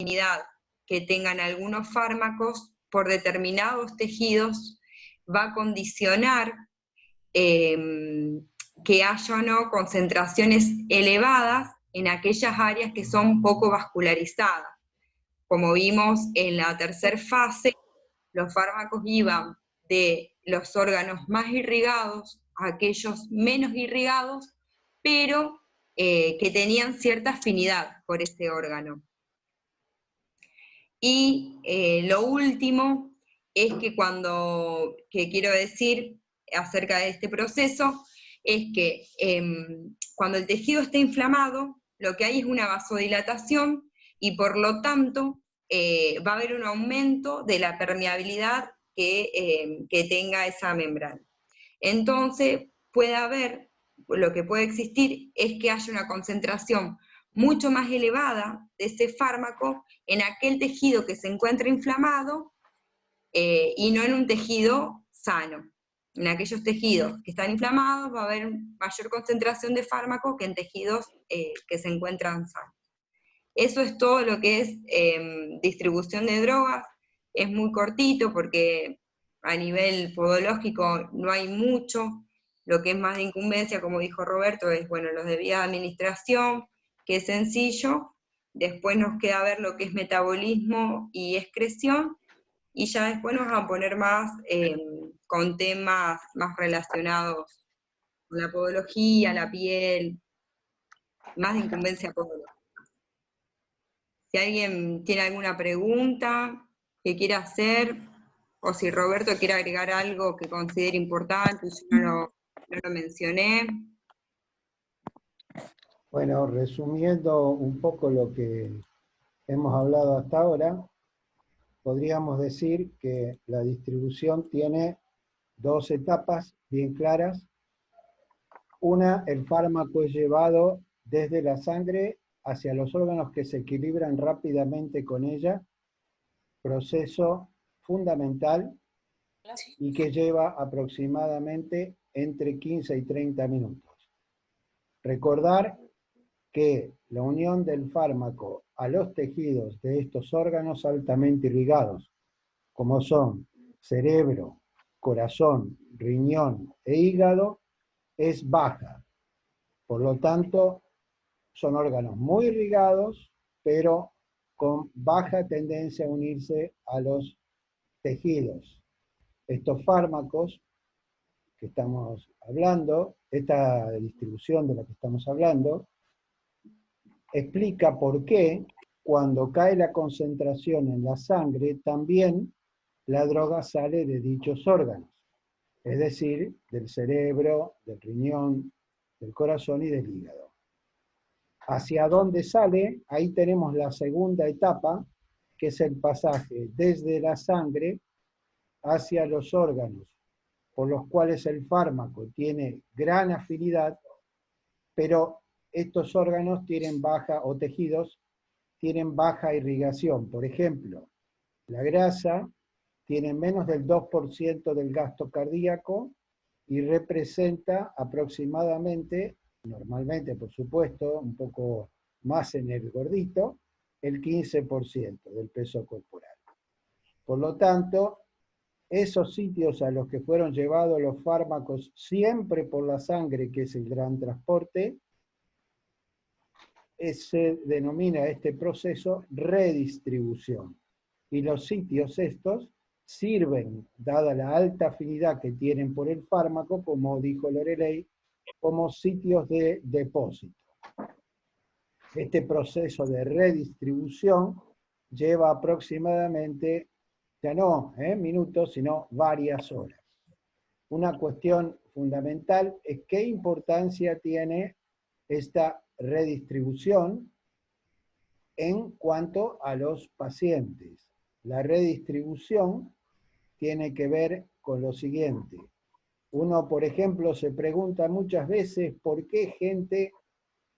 afinidad que tengan algunos fármacos por determinados tejidos va a condicionar que haya o no concentraciones elevadas en aquellas áreas que son poco vascularizadas. Como vimos en la tercera fase, los fármacos iban de los órganos más irrigados a aquellos menos irrigados, pero que tenían cierta afinidad por ese órgano. Y lo último es que quiero decir acerca de este proceso, es que cuando el tejido está inflamado, lo que hay es una vasodilatación y por lo tanto va a haber un aumento de la permeabilidad que tenga esa membrana. Entonces lo que puede existir es que haya una concentración mucho más elevada de ese fármaco en aquel tejido que se encuentra inflamado y no en un tejido sano. En aquellos tejidos que están inflamados va a haber mayor concentración de fármaco que en tejidos que se encuentran sanos. Eso es todo lo que es distribución de drogas. Es muy cortito porque a nivel podológico no hay mucho. Lo que es más de incumbencia, como dijo Roberto, es bueno, los de vía de administración, que es sencillo. Después nos queda ver lo que es metabolismo y excreción, y ya después nos vamos a poner más con temas más relacionados con la podología, la piel, más de incumbencia podológica. Si alguien tiene alguna pregunta que quiera hacer, o si Roberto quiere agregar algo que considere importante, yo no lo mencioné. Bueno, resumiendo un poco lo que hemos hablado hasta ahora, podríamos decir que la distribución tiene dos etapas bien claras. Una, el fármaco es llevado desde la sangre hacia los órganos que se equilibran rápidamente con ella, proceso fundamental y que lleva aproximadamente entre 15 y 30 minutos. Recordar que la unión del fármaco a los tejidos de estos órganos altamente irrigados, como son cerebro, corazón, riñón e hígado, es baja. Por lo tanto, son órganos muy irrigados, pero con baja tendencia a unirse a los tejidos. Estos fármacos que estamos hablando, esta distribución de la que estamos hablando, explica por qué cuando cae la concentración en la sangre, también la droga sale de dichos órganos, es decir, del cerebro, del riñón, del corazón y del hígado. ¿Hacia dónde sale? Ahí tenemos la segunda etapa, que es el pasaje desde la sangre hacia los órganos, por los cuales el fármaco tiene gran afinidad, pero estos órganos tienen baja, o tejidos, tienen baja irrigación. Por ejemplo, la grasa tiene menos del 2% del gasto cardíaco y representa aproximadamente, normalmente por supuesto, un poco más en el gordito, el 15% del peso corporal. Por lo tanto, esos sitios a los que fueron llevados los fármacos siempre por la sangre, que es el gran transporte, se denomina este proceso redistribución. Y los sitios estos sirven, dada la alta afinidad que tienen por el fármaco, como dijo Loreley, como sitios de depósito. Este proceso de redistribución lleva aproximadamente, ya no minutos, sino varias horas. Una cuestión fundamental es qué importancia tiene esta redistribución en cuanto a los pacientes. La redistribución tiene que ver con lo siguiente. Uno, por ejemplo, se pregunta muchas veces por qué gente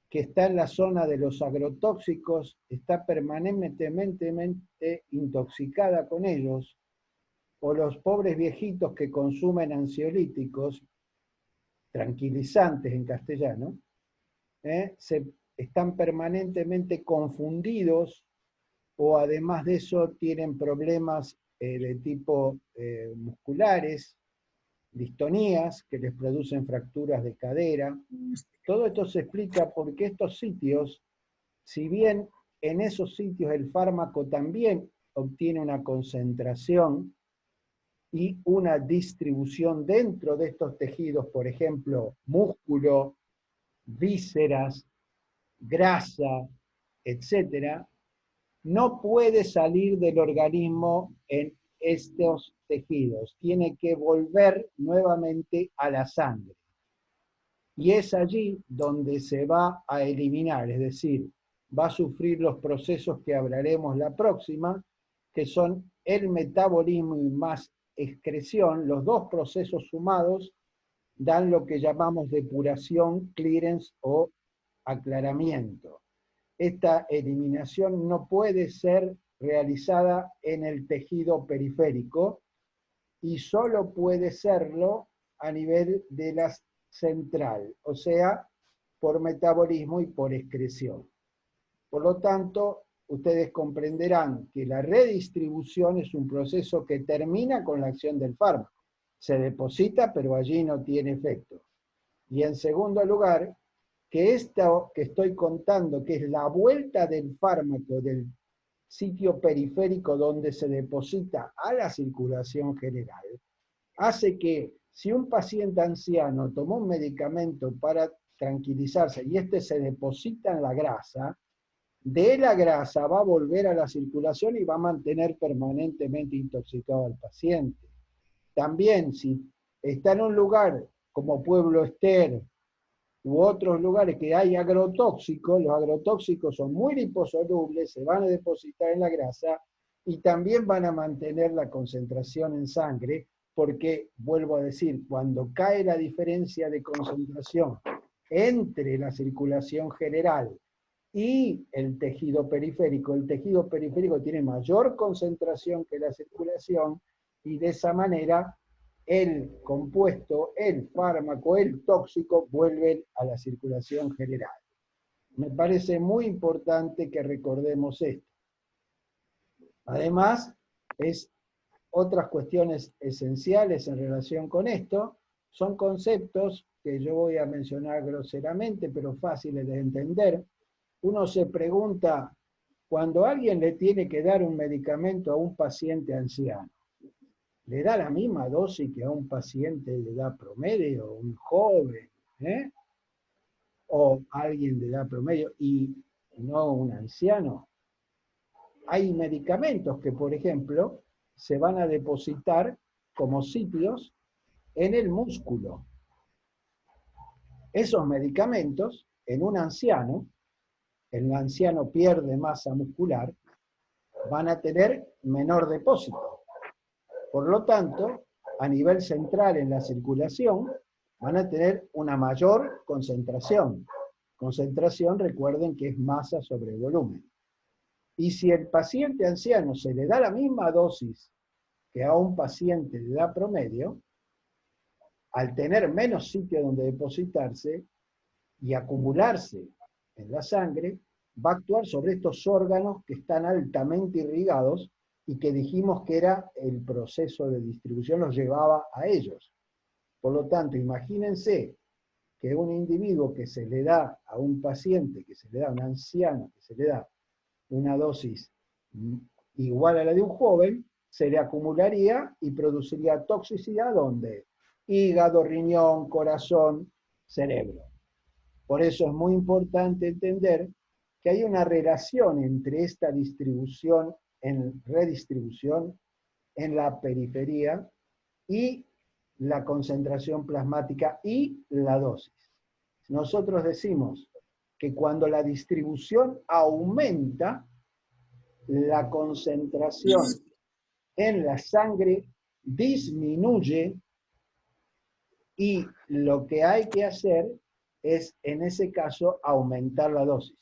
que está en la zona de los agrotóxicos está permanentemente intoxicada con ellos, o los pobres viejitos que consumen ansiolíticos, tranquilizantes en castellano, se están permanentemente confundidos o además de eso tienen problemas de tipo musculares, distonías que les producen fracturas de cadera. Todo esto se explica porque estos sitios, si bien en esos sitios el fármaco también obtiene una concentración y una distribución dentro de estos tejidos, por ejemplo, músculo, vísceras, grasa, etcétera, no puede salir del organismo en estos tejidos, tiene que volver nuevamente a la sangre. Y es allí donde se va a eliminar, es decir, va a sufrir los procesos que hablaremos la próxima, que son el metabolismo y más excreción. Los dos procesos sumados dan lo que llamamos depuración, clearance o aclaramiento. Esta eliminación no puede ser realizada en el tejido periférico y solo puede serlo a nivel de la central, o sea, por metabolismo y por excreción. Por lo tanto, ustedes comprenderán que la redistribución es un proceso que termina con la acción del fármaco. Se deposita, pero allí no tiene efecto. Y en segundo lugar, que esto que estoy contando, que es la vuelta del fármaco del sitio periférico donde se deposita a la circulación general, hace que si un paciente anciano tomó un medicamento para tranquilizarse y este se deposita en la grasa, de la grasa va a volver a la circulación y va a mantener permanentemente intoxicado al paciente. También si está en un lugar como Pueblo Ester u otros lugares que hay agrotóxicos, los agrotóxicos son muy liposolubles, se van a depositar en la grasa y también van a mantener la concentración en sangre, porque, vuelvo a decir, cuando cae la diferencia de concentración entre la circulación general y el tejido periférico tiene mayor concentración que la circulación y de esa manera el compuesto, el fármaco, el tóxico vuelven a la circulación general. Me parece muy importante que recordemos esto. Además, otras cuestiones esenciales en relación con esto son conceptos que yo voy a mencionar groseramente, pero fáciles de entender. Uno se pregunta, cuando alguien le tiene que dar un medicamento a un paciente anciano, ¿le da la misma dosis que a un paciente de edad promedio, un joven, o alguien de edad promedio y no un anciano? Hay medicamentos que, por ejemplo, se van a depositar como sitios en el músculo. Esos medicamentos, en un anciano, el anciano pierde masa muscular, van a tener menor depósito. Por lo tanto, a nivel central en la circulación, van a tener una mayor concentración. Concentración, recuerden que es masa sobre volumen. Y si el paciente anciano se le da la misma dosis que a un paciente de edad promedio, al tener menos sitio donde depositarse y acumularse en la sangre, va a actuar sobre estos órganos que están altamente irrigados y que dijimos que era el proceso de distribución los llevaba a ellos. Por lo tanto, imagínense que un individuo que se le da a un paciente, que se le da a un anciano, que se le da una dosis igual a la de un joven, se le acumularía y produciría toxicidad donde hígado, riñón, corazón, cerebro. Por eso es muy importante entender que hay una relación entre esta distribución redistribución en la periferia y la concentración plasmática y la dosis. Nosotros decimos que cuando la distribución aumenta, la concentración en la sangre disminuye y lo que hay que hacer es, en ese caso, aumentar la dosis.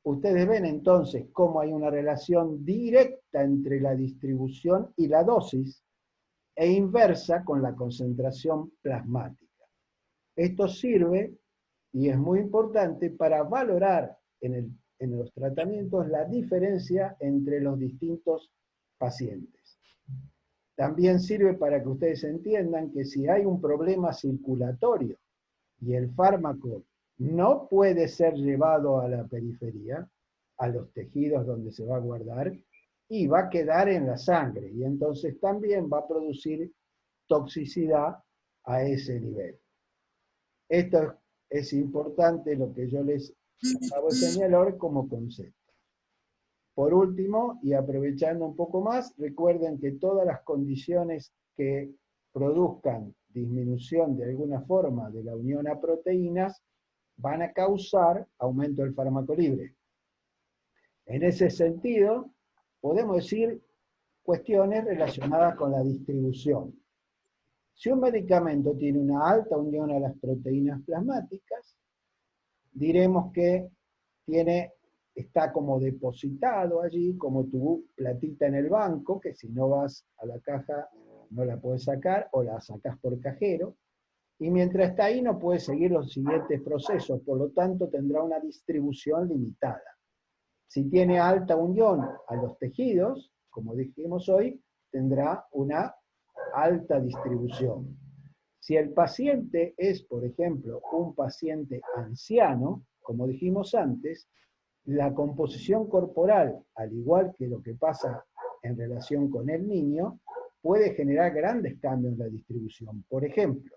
Ustedes ven entonces cómo hay una relación directa entre la distribución y la dosis e inversa con la concentración plasmática. Esto sirve, y es muy importante, para valorar en en los tratamientos la diferencia entre los distintos pacientes. También sirve para que ustedes entiendan que si hay un problema circulatorio y el fármaco no puede ser llevado a la periferia, a los tejidos donde se va a guardar, y va a quedar en la sangre, y entonces también va a producir toxicidad a ese nivel. Esto es importante, lo que yo les acabo de señalar como concepto. Por último, y aprovechando un poco más, recuerden que todas las condiciones que produzcan disminución de alguna forma de la unión a proteínas van a causar aumento del fármaco libre. En ese sentido, podemos decir cuestiones relacionadas con la distribución. Si un medicamento tiene una alta unión a las proteínas plasmáticas, diremos que está como depositado allí, como tu platita en el banco, que si no vas a la caja no la puedes sacar, o la sacás por cajero, y mientras está ahí no puede seguir los siguientes procesos, por lo tanto tendrá una distribución limitada. Si tiene alta unión a los tejidos, como dijimos hoy, tendrá una alta distribución. Si el paciente es, por ejemplo, un paciente anciano, como dijimos antes, la composición corporal, al igual que lo que pasa en relación con el niño, puede generar grandes cambios en la distribución. Por ejemplo,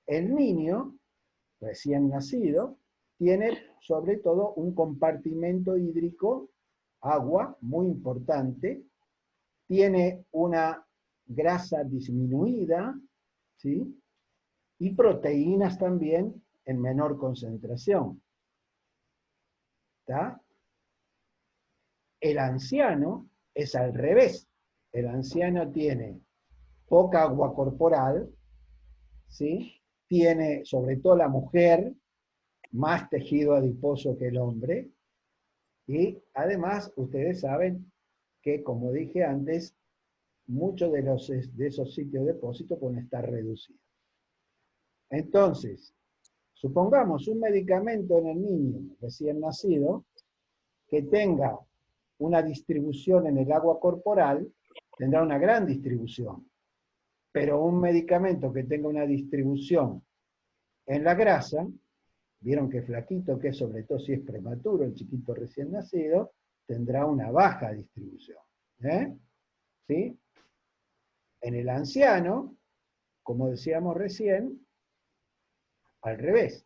el niño recién nacido tiene sobre todo un compartimento hídrico, agua, muy importante, tiene una grasa disminuida, ¿sí? Y proteínas también en menor concentración. ¿Está? El anciano es al revés. El anciano tiene poca agua corporal, ¿sí? Tiene, sobre todo la mujer, más tejido adiposo que el hombre, y además ustedes saben que, como dije antes, muchos de esos sitios de depósito pueden estar reducidos. Entonces, supongamos un medicamento en el niño recién nacido que tenga una distribución en el agua corporal, tendrá una gran distribución. Pero un medicamento que tenga una distribución en la grasa, vieron que flaquito, que sobre todo si es prematuro, el chiquito recién nacido, tendrá una baja distribución. ¿Sí? En el anciano, como decíamos recién, al revés.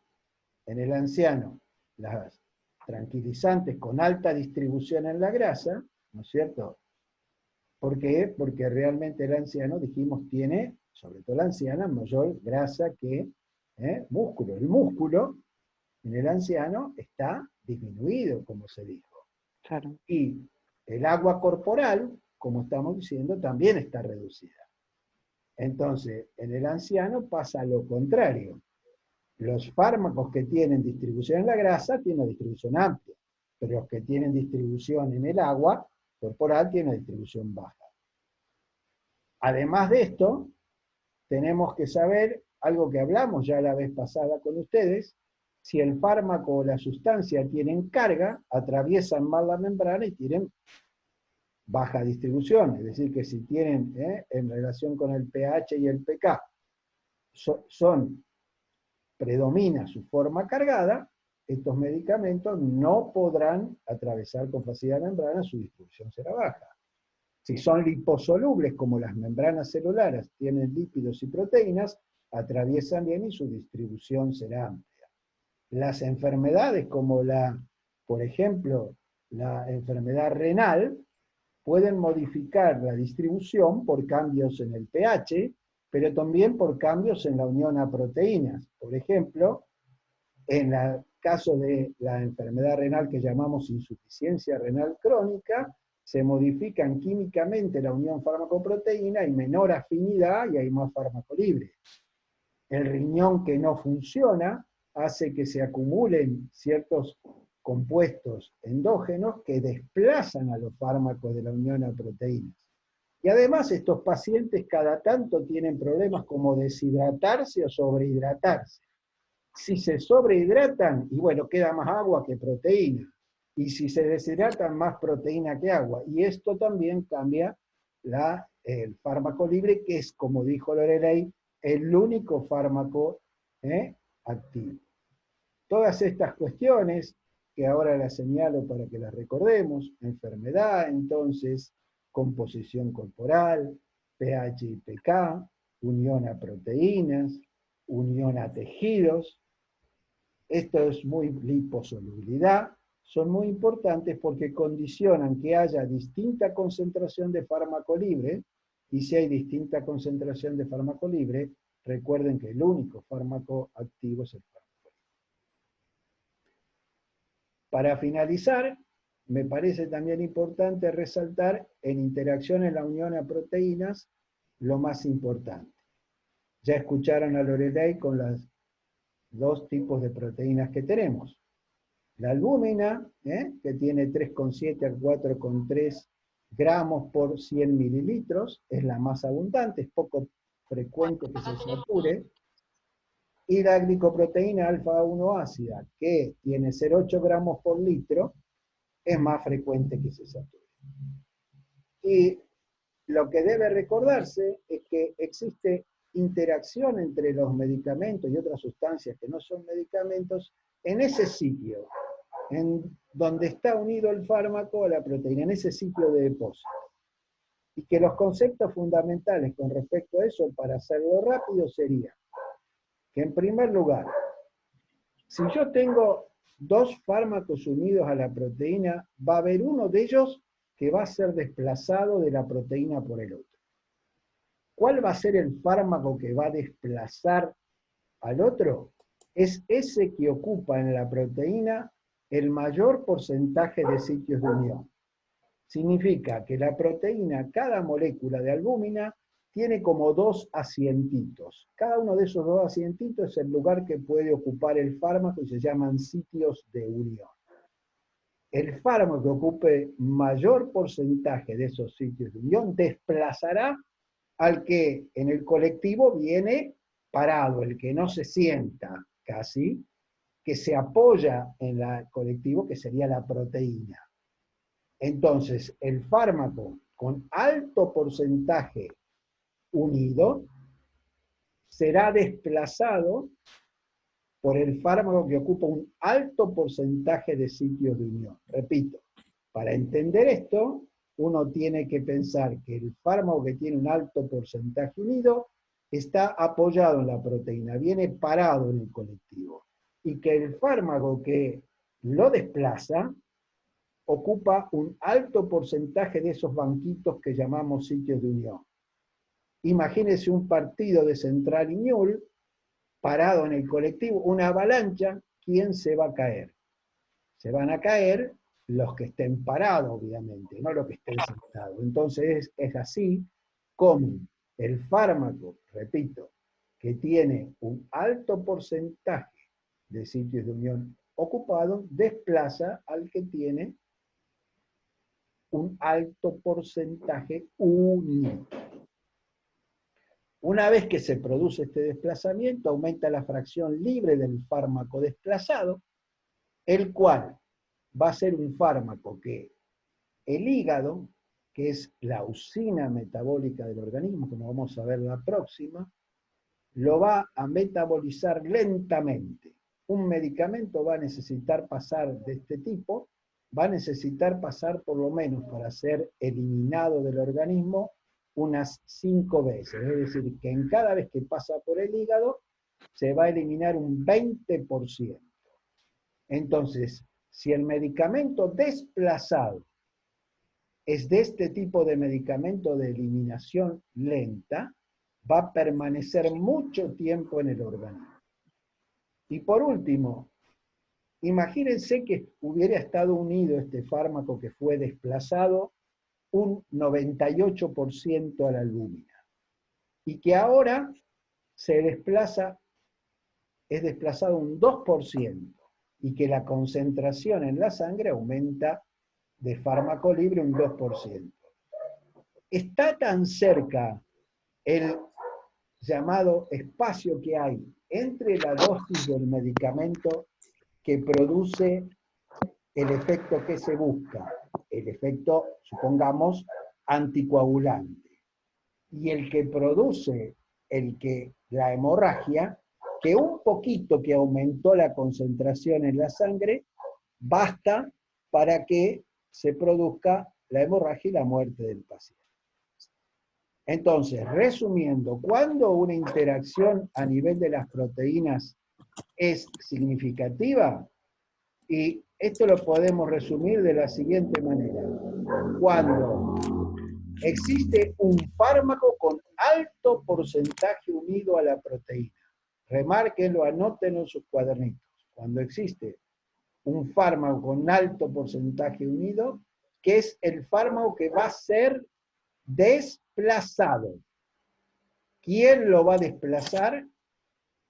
En el anciano, las tranquilizantes con alta distribución en la grasa, ¿no es cierto? ¿Por qué? Porque realmente el anciano, dijimos, tiene, sobre todo la anciana, mayor grasa que músculo. El músculo en el anciano está disminuido, como se dijo. Claro. Y el agua corporal, como estamos diciendo, también está reducida. Entonces, en el anciano pasa lo contrario. Los fármacos que tienen distribución en la grasa tienen una distribución amplia, pero los que tienen distribución en el agua corporal tienen una distribución baja. Además de esto, tenemos que saber algo que hablamos ya la vez pasada con ustedes: si el fármaco o la sustancia tienen carga, atraviesan mal la membrana y tienen baja distribución, es decir, que si tienen, en relación con el pH y el pK, predomina su forma cargada, estos medicamentos no podrán atravesar con facilidad la membrana, su distribución será baja. Si son liposolubles, como las membranas celulares tienen lípidos y proteínas, atraviesan bien y su distribución será amplia. Las enfermedades como por ejemplo, la enfermedad renal, pueden modificar la distribución por cambios en el pH, pero también por cambios en la unión a proteínas. Por ejemplo, en el caso de la enfermedad renal que llamamos insuficiencia renal crónica, se modifican químicamente la unión fármaco-proteína, hay menor afinidad y hay más fármaco libre. El riñón que no funciona hace que se acumulen ciertos compuestos endógenos que desplazan a los fármacos de la unión a proteínas. Y además estos pacientes cada tanto tienen problemas como deshidratarse o sobrehidratarse. Si se sobrehidratan, y bueno, queda más agua que proteína. y si se deshidrata, más proteína que agua. Y esto también cambia el fármaco libre, que es, como dijo Loreley, el único fármaco activo. Todas estas cuestiones, que ahora las señalo para que las recordemos: enfermedad, entonces, composición corporal, pH y pK, unión a proteínas, unión a tejidos, esto es muy liposolubilidad, son muy importantes porque condicionan que haya distinta concentración de fármaco libre, y si hay distinta concentración de fármaco libre, recuerden que el único fármaco activo es el fármaco libre. Para finalizar, me parece también importante resaltar en interacción en la unión a proteínas lo más importante. Ya escucharon a Loreley con los dos tipos de proteínas que tenemos. La albúmina, que tiene 3,7 a 4,3 gramos por 100 mililitros, es la más abundante, es poco frecuente que se sature. Y la glicoproteína alfa-1 ácida, que tiene 0,8 gramos por litro, es más frecuente que se sature. Y lo que debe recordarse es que existe interacción entre los medicamentos y otras sustancias que no son medicamentos en ese sitio, en donde está unido el fármaco a la proteína, en ese sitio de depósito. Y que los conceptos fundamentales con respecto a eso, para hacerlo rápido, serían que, en primer lugar, si yo tengo dos fármacos unidos a la proteína, va a haber uno de ellos que va a ser desplazado de la proteína por el otro. ¿Cuál va a ser el fármaco que va a desplazar al otro? Es ese que ocupa en la proteína el mayor porcentaje de sitios de unión. Significa que la proteína, cada molécula de albúmina, tiene como dos asientitos. Cada uno de esos dos asientitos es el lugar que puede ocupar el fármaco y se llaman sitios de unión. El fármaco que ocupe mayor porcentaje de esos sitios de unión desplazará al que en el colectivo viene parado, el que no se sienta casi, que se apoya en el colectivo, que sería la proteína. Entonces, el fármaco con alto porcentaje unido será desplazado por el fármaco que ocupa un alto porcentaje de sitios de unión. Repito, para entender esto, uno tiene que pensar que el fármaco que tiene un alto porcentaje unido está apoyado en la proteína, viene parado en el colectivo, y que el fármaco que lo desplaza ocupa un alto porcentaje de esos banquitos que llamamos sitios de unión. Imagínense un partido de Central y Newell's parado en el colectivo, una avalancha, ¿quién se va a caer? Se van a caer los que estén parados, obviamente, no los que estén sentados. Entonces es así como el fármaco, repito, que tiene un alto porcentaje de sitios de unión ocupados, desplaza al que tiene un alto porcentaje unido. Una vez que se produce este desplazamiento, aumenta la fracción libre del fármaco desplazado, el cual va a ser un fármaco que el hígado, que es la usina metabólica del organismo, como vamos a ver la próxima, lo va a metabolizar lentamente. Un medicamento va a necesitar pasar de este tipo, va a necesitar pasar por lo menos para ser eliminado del organismo unas 5 veces. Es decir, que en cada vez que pasa por el hígado se va a eliminar un 20%. Entonces, si el medicamento desplazado es de este tipo de medicamento de eliminación lenta, va a permanecer mucho tiempo en el organismo. Y por último, imagínense que hubiera estado unido este fármaco que fue desplazado un 98% a la albúmina, y que ahora es desplazado un 2%, y que la concentración en la sangre aumenta de fármaco libre un 2%. Está tan cerca el llamado espacio que hay entre la dosis del medicamento que produce el efecto que se busca, el efecto, supongamos, anticoagulante, y el que produce la hemorragia, que un poquito que aumentó la concentración en la sangre, basta para que se produzca la hemorragia y la muerte del paciente. Entonces, resumiendo, cuando una interacción a nivel de las proteínas es significativa, y esto lo podemos resumir de la siguiente manera: cuando existe un fármaco con alto porcentaje unido a la proteína. Remárquenlo, anótenlo en sus cuadernitos. Cuando existe un fármaco con alto porcentaje unido, que es el fármaco que va a ser desplazado. ¿Quién lo va a desplazar?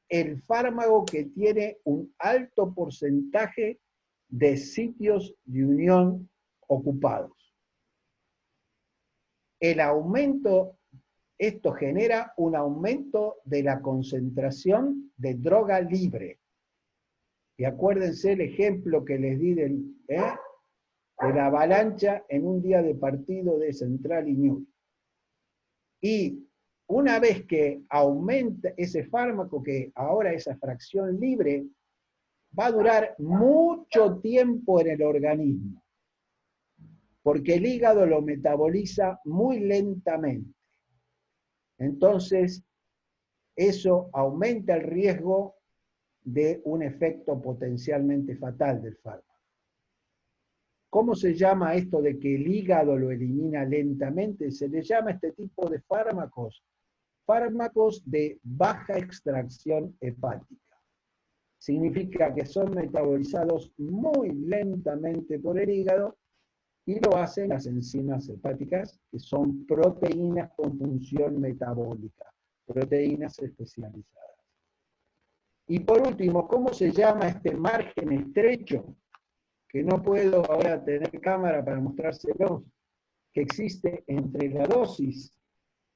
El fármaco que tiene un alto porcentaje de sitios de unión ocupados. El aumento, esto genera un aumento de la concentración de droga libre. Y acuérdense el ejemplo que les di de la avalancha en un día de partido de Central y Ñublense. Y una vez que aumenta ese fármaco, que ahora esa fracción libre, va a durar mucho tiempo en el organismo, porque el hígado lo metaboliza muy lentamente. Entonces, eso aumenta el riesgo de un efecto potencialmente fatal del fármaco. ¿Cómo se llama esto de que el hígado lo elimina lentamente? Se le llama este tipo de fármacos de baja extracción hepática. Significa que son metabolizados muy lentamente por el hígado y lo hacen las enzimas hepáticas, que son proteínas con función metabólica, proteínas especializadas. Y por último, ¿cómo se llama este margen estrecho? Que no puedo ahora tener cámara para mostrárselos, que existe entre la dosis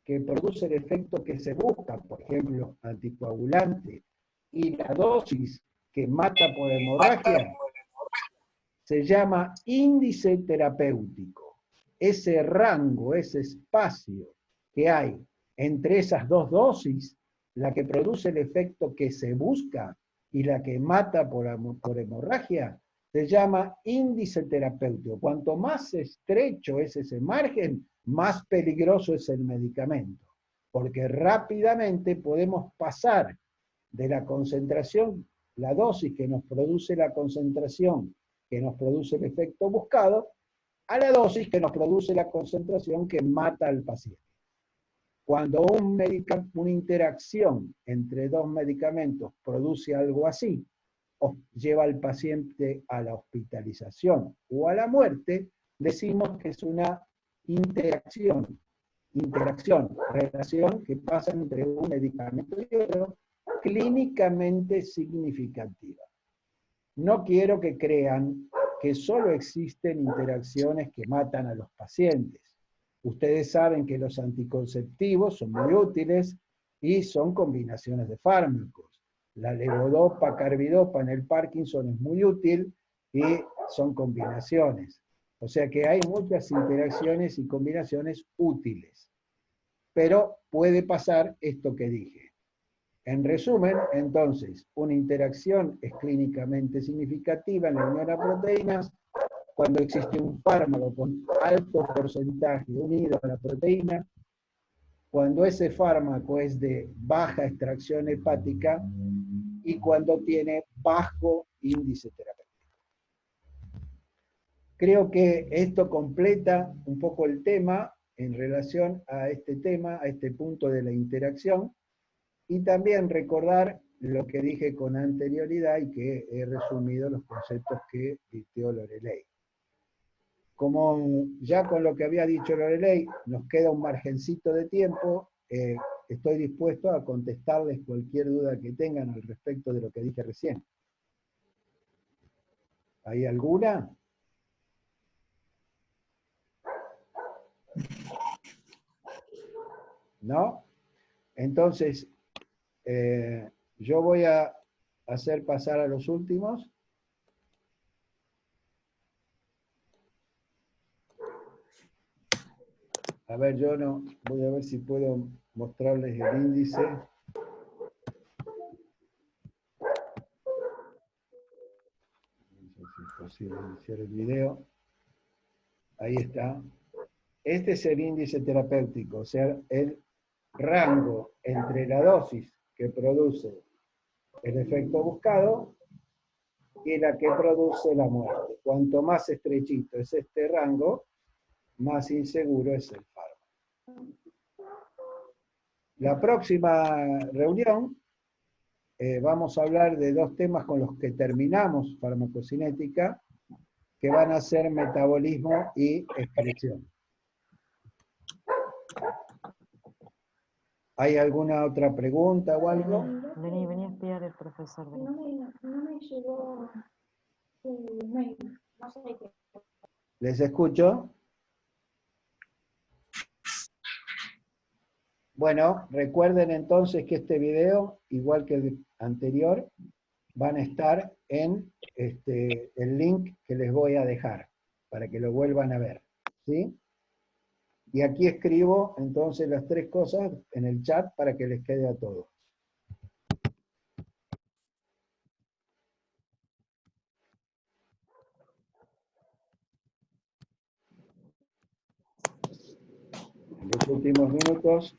que produce el efecto que se busca, por ejemplo, anticoagulante, y la dosis que mata por hemorragia, se llama índice terapéutico. Ese rango, ese espacio que hay entre esas dos dosis, la que produce el efecto que se busca y la que mata por hemorragia, se llama índice terapéutico. Cuanto más estrecho es ese margen, más peligroso es el medicamento, porque rápidamente podemos pasar de la concentración, la dosis que nos produce la concentración, que nos produce el efecto buscado, a la dosis que nos produce la concentración que mata al paciente. Cuando una interacción entre dos medicamentos produce algo así, o lleva al paciente a la hospitalización o a la muerte, decimos que es una relación que pasa entre un medicamento y otro, clínicamente significativa. No quiero que crean que solo existen interacciones que matan a los pacientes. Ustedes saben que los anticonceptivos son muy útiles y son combinaciones de fármacos. La levodopa, carbidopa en el Parkinson es muy útil y son combinaciones. O sea que hay muchas interacciones y combinaciones útiles. Pero puede pasar esto que dije. En resumen, entonces, una interacción es clínicamente significativa en la unión a proteínas cuando existe un fármaco con alto porcentaje unido a la proteína, cuando ese fármaco es de baja extracción hepática y cuando tiene bajo índice terapéutico. Creo que esto completa un poco el tema en relación a este tema, a este punto de la interacción, y también recordar lo que dije con anterioridad y que he resumido los conceptos que dictó Loreley. Como ya con lo que había dicho Loreley nos queda un margencito de tiempo, estoy dispuesto a contestarles cualquier duda que tengan al respecto de lo que dije recién. ¿Hay alguna? ¿No? Entonces, yo voy a hacer pasar a los últimos. A ver, yo no, voy a ver si puedo mostrarles el índice. No sé si es posible iniciar el video. Ahí está. Este es el índice terapéutico, o sea, el rango entre la dosis que produce el efecto buscado y la que produce la muerte. Cuanto más estrechito es este rango, más inseguro es el fármaco. La próxima reunión vamos a hablar de dos temas con los que terminamos farmacocinética, que van a ser metabolismo y excreción. ¿Hay alguna otra pregunta o algo? Vení a espiar el profesor. Vení. No me llegó tu mail, no sé qué. ¿Les escucho? Bueno, recuerden entonces que este video, igual que el anterior, van a estar en el link que les voy a dejar, para que lo vuelvan a ver. ¿Sí? Y aquí escribo entonces las tres cosas en el chat para que les quede a todos. En los últimos minutos.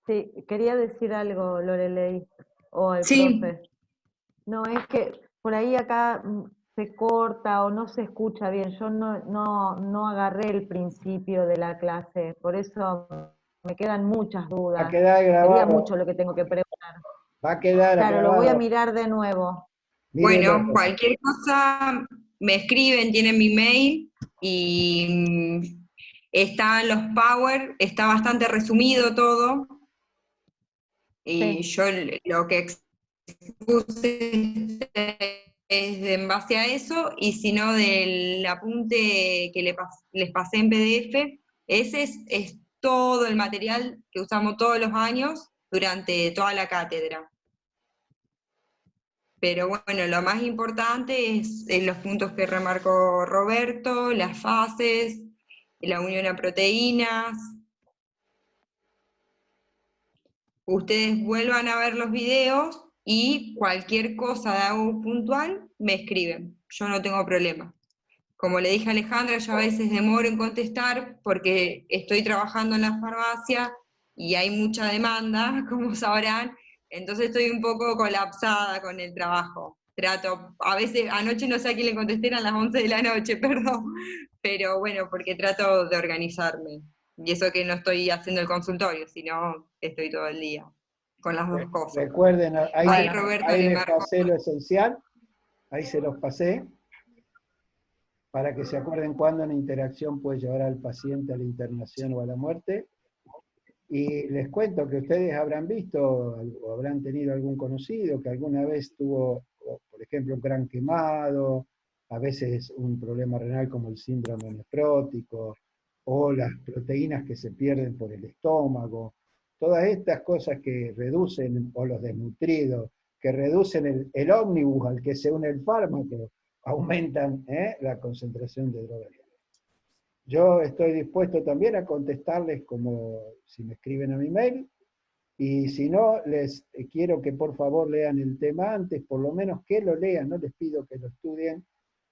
Sí, quería decir algo, Lorelei, o el Sí. profe. No, es que por ahí acá se corta o no se escucha bien. Yo no agarré el principio de la clase, por eso me quedan muchas Va a dudas. quedar Sería grabado. mucho lo que tengo que preguntar. Va a quedar Claro, grabado. lo voy a mirar de nuevo. Mírenlo. Bueno, cualquier cosa me escriben, tienen mi mail y están los power, está bastante resumido todo. Y Sí. yo lo que expuse es en base a eso, y si no del apunte que les pasé en PDF, ese es todo el material que usamos todos los años durante toda la cátedra. Pero bueno, lo más importante es los puntos que remarcó Roberto, las fases, la unión a proteínas. Ustedes vuelvan a ver los videos y cualquier cosa de algo puntual me escriben. Yo no tengo problema. Como le dije a Alejandra, yo a veces demoro en contestar porque estoy trabajando en la farmacia y hay mucha demanda, como sabrán, entonces estoy un poco colapsada con el trabajo. Trato, a veces, anoche no sé a quién le contesté, eran las 11 de la noche, perdón, pero bueno, porque trato de organizarme. Y eso que no estoy haciendo el consultorio, sino estoy todo el día con las dos cosas. Recuerden, ahí, Ahí Roberto ahí le les marcó. pasé lo esencial, ahí se los pasé, para que se acuerden cuándo una interacción puede llevar al paciente a la internación o a la muerte. Y les cuento que ustedes habrán visto o habrán tenido algún conocido que alguna vez tuvo, por ejemplo, un gran quemado, a veces un problema renal como el síndrome nefrótico, o las proteínas que se pierden por el estómago. Todas estas cosas que reducen, o los desnutridos, que reducen el ómnibus al que se une el fármaco, aumentan la concentración de droga. Yo estoy dispuesto también a contestarles como si me escriben a mi mail, y si no, les quiero que por favor lean el tema antes, por lo menos que lo lean, no les pido que lo estudien,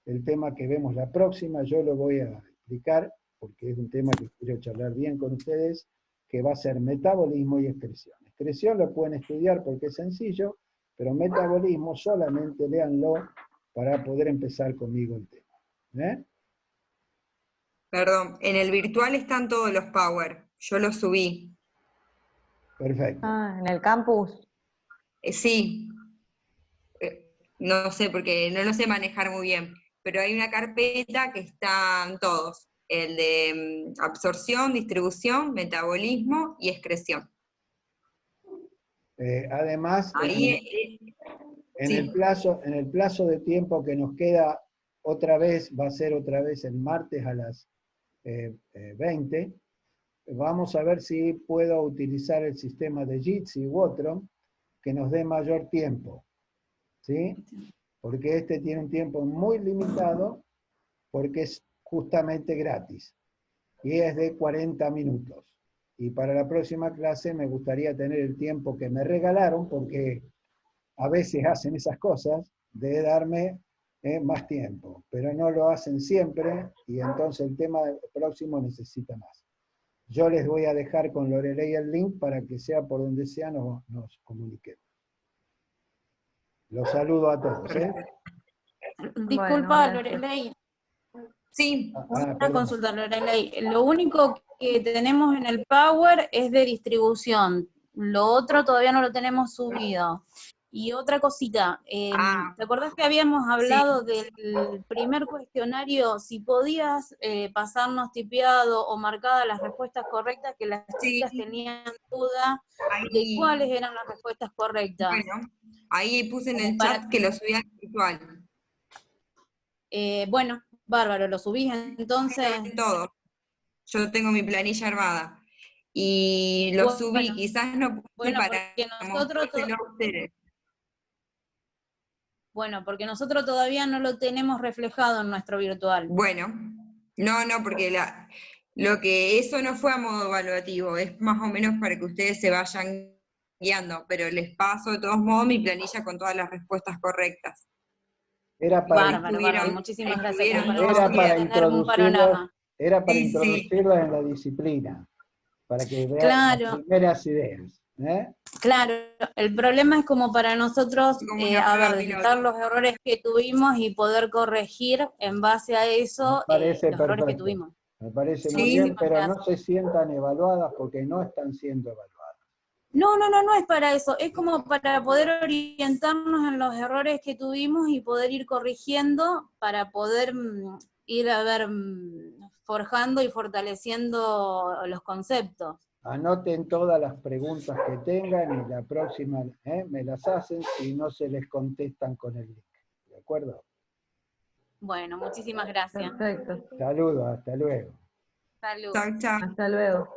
el tema que vemos la próxima, yo lo voy a explicar, porque es un tema que quiero charlar bien con ustedes, que va a ser metabolismo y excreción. Excreción lo pueden estudiar porque es sencillo, pero metabolismo solamente léanlo para poder empezar conmigo el tema. Perdón, en el virtual están todos los power, yo los subí. Perfecto. Ah, en el campus. Sí, no sé, porque no lo sé manejar muy bien, pero hay una carpeta que están todos, el de absorción, distribución, metabolismo y excreción. Además, Ahí, en sí. el plazo de tiempo que nos queda, otra vez, va a ser otra vez el martes a las 20, vamos a ver si puedo utilizar el sistema de Jitsi u otro que nos dé mayor tiempo, ¿sí? Porque este tiene un tiempo muy limitado, porque es justamente gratis, y es de 40 minutos. Y para la próxima clase me gustaría tener el tiempo que me regalaron, porque a veces hacen esas cosas de darme más tiempo, pero no lo hacen siempre, y entonces el tema próximo necesita más. Yo les voy a dejar con Lorelei el link para que sea por donde sea nos comuniquemos. Los saludo a todos. Disculpa, Bueno, Lorelei, Sí, una Perdón. consulta, Lorelei. Lo único que tenemos en el Power es de distribución. Lo otro todavía no lo tenemos subido. Y otra cosita, ¿te acordás que habíamos hablado del primer cuestionario? Si podías pasarnos tipeado o marcadas las respuestas correctas, que las chicas tenían duda de ahí, cuáles eran las respuestas correctas. bueno, ahí puse en Como el para- chat que lo subí al virtual. Bueno, bárbaro, lo subís entonces. Todo. Yo tengo mi planilla armada. Y lo subí, Bueno, quizás no puse bueno, para porque nosotros, mostrárselo a ustedes. bueno, porque nosotros todavía no lo tenemos reflejado en nuestro virtual. Bueno, no, porque eso no fue a modo evaluativo, es más o menos para que ustedes se vayan guiando, pero les paso de todos modos mi planilla con todas las respuestas correctas. Era para, Bárbaro, muchísimas gracias. Estuvieron Como era para para tener un introducirlos, panorama. era para Sí, sí. introducirlos en la disciplina, para que vean Claro. las primeras ideas. Claro, el problema es como para nosotros, Como una prueba detectar piloto. los errores que tuvimos y poder corregir en base a eso Me parece los errores que perfecto. tuvimos. Me parece Sí. muy bien, Muchísimas pero no gracias. se sientan evaluadas porque no están siendo evaluadas. No es para eso, es como para poder orientarnos en los errores que tuvimos y poder ir corrigiendo para poder ir forjando y fortaleciendo los conceptos. Anoten todas las preguntas que tengan y la próxima me las hacen si no se les contestan con el link. ¿De acuerdo? Bueno, muchísimas gracias. perfecto. Saludos, hasta luego. Salud. Chau, chau. Hasta luego.